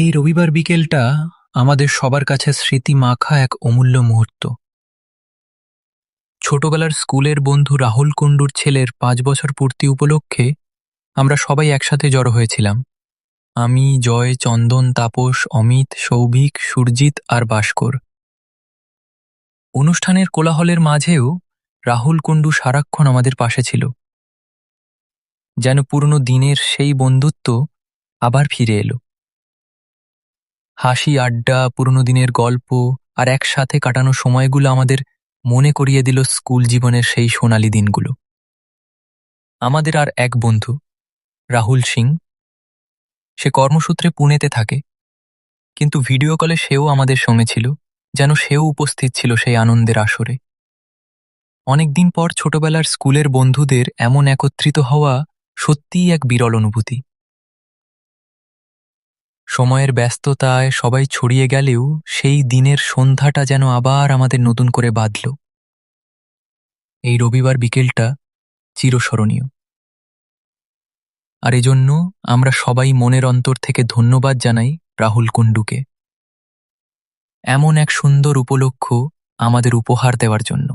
এই রবিবার বিকেলটা আমাদের সবার কাছে স্মৃতি মাখা এক অমূল্য মুহূর্ত। ছোটবেলার স্কুলের বন্ধু রাহুল কুণ্ডুর ছেলের 5 বছর পূর্তি উপলক্ষে আমরা সবাই একসাথে জড়ো হয়েছিলাম। আমি, জয়, চন্দন, তাপস, অমিত, সৌভিক, সুরজিৎ আর ভাস্কর। অনুষ্ঠানের কোলাহলের মাঝেও রাহুল কুণ্ডু সারাক্ষণ আমাদের পাশে ছিল, যেন পুরনো দিনের সেই বন্ধুত্ব আবার ফিরে এলো। হাসি, আড্ডা, পুরনো দিনের গল্প আর একসাথে কাটানো সময়গুলো আমাদের মনে করিয়ে দিল স্কুল জীবনের সেই সোনালি দিনগুলো। আমাদের আর এক বন্ধু, রাহুল সিং, সে কর্মসূত্রে পুনেতে থাকে, কিন্তু ভিডিও কলে সেও আমাদের সঙ্গে ছিল, যেন সেও উপস্থিত ছিল সেই আনন্দের আসরে। অনেকদিন পর ছোটবেলার স্কুলের বন্ধুদের এমন একত্রিত হওয়া সত্যিই এক বিরল অনুভূতি। সময়ের ব্যস্ততায় সবাই ছড়িয়ে গেলেও সেই দিনের সন্ধ্যাটা যেন আবার আমাদের নতুন করে বাঁধল। এই রবিবার বিকেলটা চিরস্মরণীয়, আর এজন্য আমরা সবাই মনের অন্তর থেকে ধন্যবাদ জানাই রাহুল কুণ্ডুকে এমন এক সুন্দর উপলক্ষ আমাদের উপহার দেওয়ার জন্য।